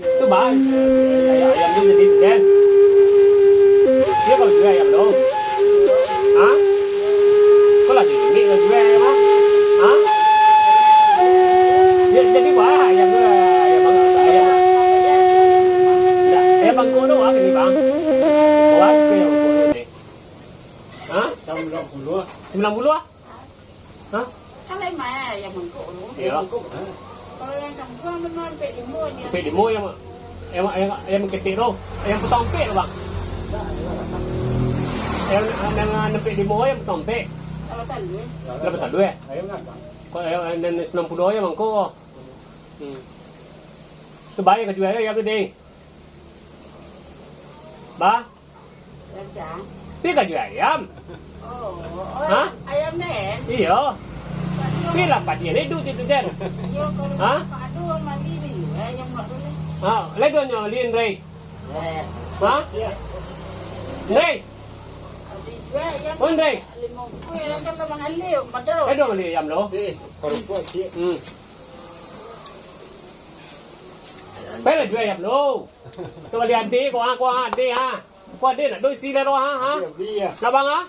Itu bang, ayam itu jadi kan? Dia kalau jual ayam dong, hah? Kau lagi ini nggak jual ayam ah? Hah? Jadi wah ayam ayam bangko doang ah ini bang. Wah suka ayam bangko ini. Hah? 90 ah? Hah? Kalau mana yang bangko lu? Iya. Kalau yang kampung benar pek di mua dia. Pek di mua yang ketik tu, yang potong pek tu bang. Yang pek di mua yang potong pek. Kalau tadi. Berapa tak duit? Kalau yang 90 ayam bangko. Tu bayar ke jual ayam tu deh. Ba? Macam. Dia kan jual ayam. Oh, Hah? ayam nen. Iya. Dia lapat dia ni duduk tu kan. Yo kalau Hah? padu mandi ni, ayam mak tu ni. Ha, lagi dua nyolin Ray. Ha? Ray, Ray. Limau kuih yang kan memang halil, madau. Lagi dua beli ayam lo. Phải là jual ayam lo. Tu beli adik kau adik ha. Kau adik nak doi si lero ha. Nak bang ha?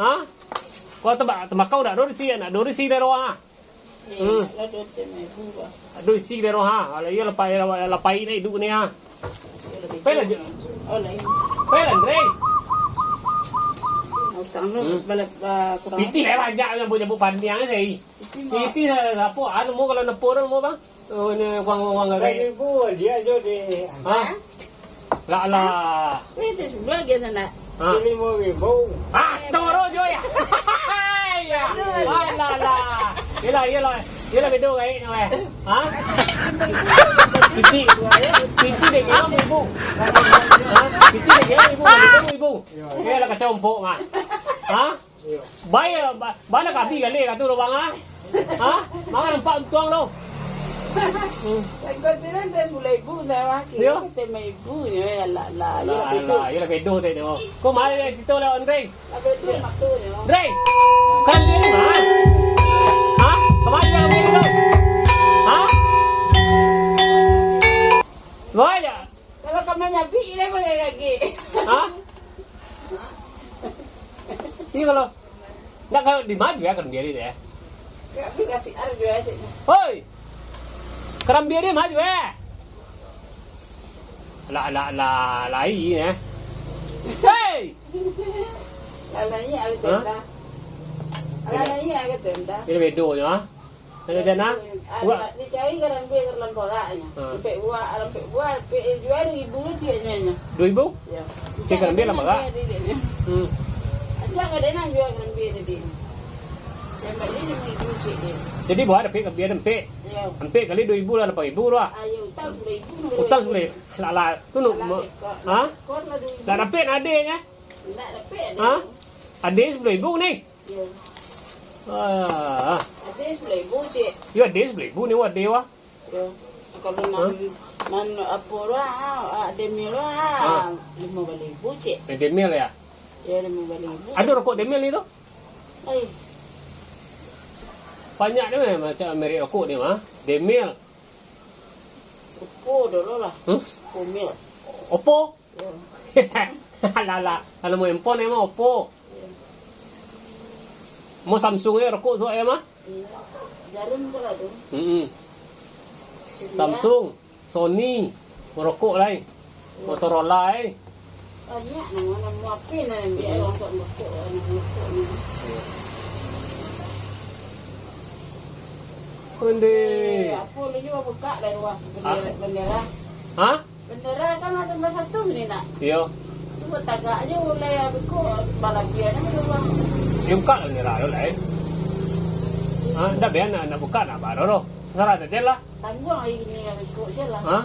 Ha? Kau tebak kau nak doi si lero ha. Lalu tu mai buah. Doi si lero ha. Ala ia lepai ni duk ni ha. Phải là Oh lain. phải là Ray. Utang lu balik kurang. Piti lah banyak yang punya pandiang ni. Piti lah apa? Anu mau kalau nak pura mau bang? Oh ni wang Ray. Dia jadi Ha? Lah. Itu sebelah dia sana. Ha? 5.000. Ah, toro jo ya. Ya. Lah. Yelah bedo gai ni weh. Ha? Piti de gelo ibu. Ha? Piti de gelo ibu. Dia lah kacau empuk mah. Ha? Bayar bana kapi kali kata orang ha? Ha? Makan empat tuang lo. Kau tidak ada mulai ibu dah wakil. Kita mai ibu ni lah. Yelah bedo tu tengok. Kau mari cerita lah on Ray. Apa tu mak tu ni? Ray. Kan dia ni mah. Ha? Kemana yang dia tu? Ha? Wah ya. Kalau kau menyapi ini boleh lagi. Ha? Ini kalau nak kalau dimaju ya kan dia ni deh. Tapi kasih arju aja. Hoi. Keram dia maju eh. Lai ni. Hey. Alanya agak tenda. Alanya agak tenda. Ini bedo ni ah. Ada jana. Ni cari kerang biar kerang bolanya. Sampai buah, jual ibu lu cianya. 2000? Ya. Cik kerang biar lah maga. Acak ada nak jual kerang biar tadi. Yang balik ni ibu cik dia. Jadi buat ada pek biar empek. Ya. Empek kali 2000 lah 8000 lah. Ayo utang 10,000. Utang boleh. Lah tu nu. Ha? Kau lah 2,000. Lah dapat adenya. Nak dapat. Ha? Adik 10,000 ni. Ya. Ah. Ada 10,000 cik. You adik 10,000 ni what dewa? Ya. Kalau man apa lah, demil lah, 15,000 cik. Demil ya. Ya 15,000. Ada rokok demil ni tu? Ay, Banyak dia macam merek rokok ni mah. Demil. Oppo dulu lah. Oppo. Oppo? Ya. Lah. Kalau mau handphone emang Oppo. Ya. Mau Samsung ya rokok tu emang? Jarum pula tu. Samsung, Sony, merokok lain. Motorola lain. Banyak nama apa nak biar orang tak merokok ni. Onde. Apa lagi buka dari luar bendera. Ha? Bendera kan ada nombor 1 ni nak. Yo. Cuma tagaknya mulai aku balapian ni luar. Yung buka lah nila yo lain. Ha, dah biar nak buka nak baru roh. Sarah saja lah. Tanggung hari ni ikut je lah. Ha?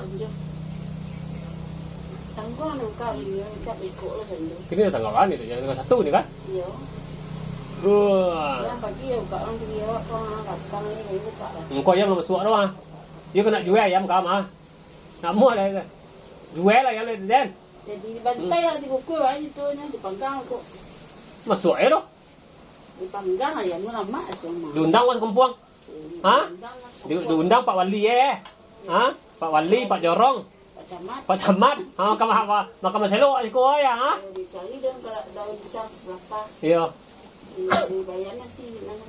Tanggung nak buka ni cap ikut lah sendiri. Ini tanggapan itu yang dengan 1 ni kan? Ya. Wah. Yang pagi ya buka orang dia kau datang ni kau buka lah. Kau yang nama suara doang. Dia kena jual ayam kau mah. Nak mua lah. Jual lah yang le den. Jadi bantai lah di buku aja tu nya dipanggang kok. Masuk air doh. Dipanggang aja mu lama semua. Diundang was kampung. Ha? Diundang Pak Wali Ha? Pak Wali, Pak Jorong. Pak camat. Pak Camat. Maka maselo si ko ya, ha? Dicari dong kalau daun pisang seberapa. Iya. Dibayarnya sih mana.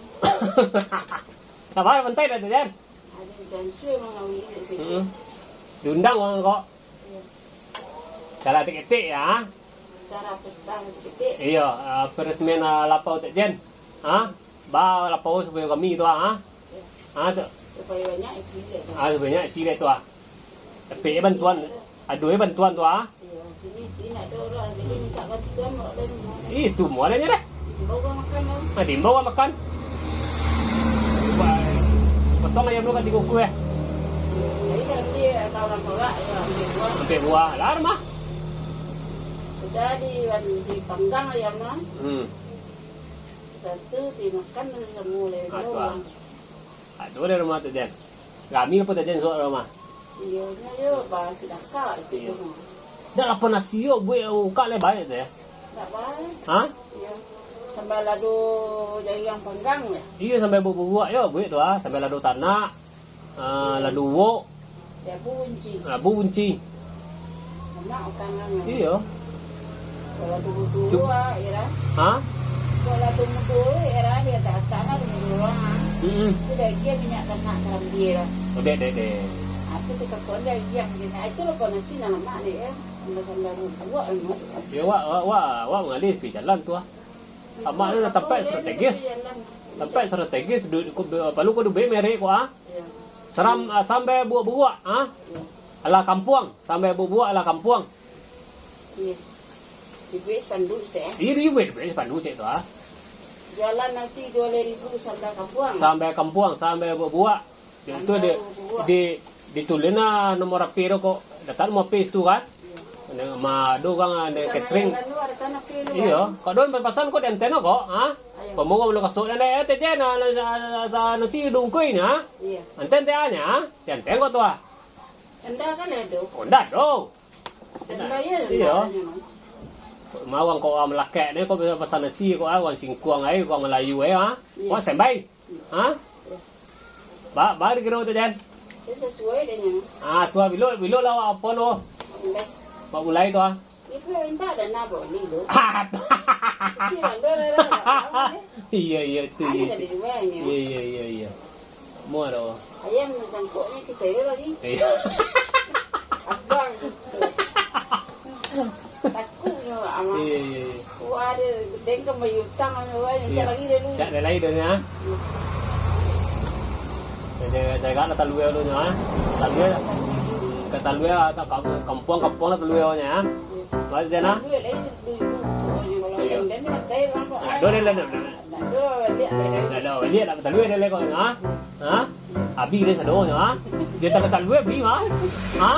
Sabar bentar dah Jan. Ada sensu emang ngawi di sini. Heeh. Diundang orang kok. Iya. Cara tik-tik ya. Cara pesta titik. Iya, peresmian lapau tak Jan. Ha? Ba lapau supaya kami tu ha. Ha tu. Supaya banyak isi dia. Sebenarnya isi dia tu ah. Tapi bantuan, aduh bantuan tu ah. Iya, ini sih nak ada orang jadi minta bantuan mau ada ni. Itu mualanya dah. Bawa makan lah. Dibawa makan. Potong ayam lu kan di kuku ya. Jadi kan dia kalau orang tolak ya ambil buah. Sampai buah lar mah. Sudah dipanggang ayamnya. Satu dimakan semua Aduh. Aduh dari rumah tu Jan. Kami apa tu Jan soal rumah. Iya, yo bah sudah kak itu. Dah apa nasi yo buat uka le baik tu ya. Tak baik. Ha? Iya. Sampai lado jadi yang panggang ya. Iya sampai buat yo buat tu ah. Sampai ladu tanah. Ladu wok. Ya bunci. Bunci. Mak kangen. Iya. Kalau tubuh ya. Ha? Kalau tubuh ya dia tak tanah di ruangan. Itu dah dia minyak tanah dalam dia. Dek. Itu kita kerja yang gini. Itu lo nasi nama mak ni ya. Sambil buat ni. Ya wah mengalir di jalan tu ah. Amak ni tempat strategis. Tempat strategis perlu kau duit merek kau ah. Seram sampai buat ah. Ala kampung, sampai buat ala kampung. Iya. Di base pandu saya. Iya di base pandu cek tu ah. Jalan nasi 2.000 sampai kampung. Sampai kampung, sampai buat. Itu ditulis na nomor rapiro kok. Datang mau pes tu kan. Madu kan ada catering. Iya, kau don berpasan kau di antena kok, ah? Pemungu belum kasut na teh na nasi dungkui ni, ah? Iya. Antena nya, di antena kau tu ah. Anda kan ada. Dah do. Anda ya. Iya. Mawang kau melakek ni kau bisa pesan nasi kau ah, wan singkuang ai kau Melayu ai ah. Kau standby. Ha? Ba kira tu Jan. Sesuai dengan. Tua bilo lah apa lo? Pak mulai tu ah. Ibu minta ada nak boleh lo. Iya tu. Ada di rumahnya. Iya. Mau ada. Ayam tangkuk ni kecil lagi. Iya. Abang. Takutnya ama. Iya. Wah ada dengkam bayu tangan yang cak lagi dulu. Cak lagi dah ya. Jaga nak talue dulu ya. Talue. Kata talue atau kampung lah talue nya. Baca jana. Dua le. Dah lihat nak talue le kau ha. Ha? Abi dia sado nya. Dia tak talue abi mah. Ha?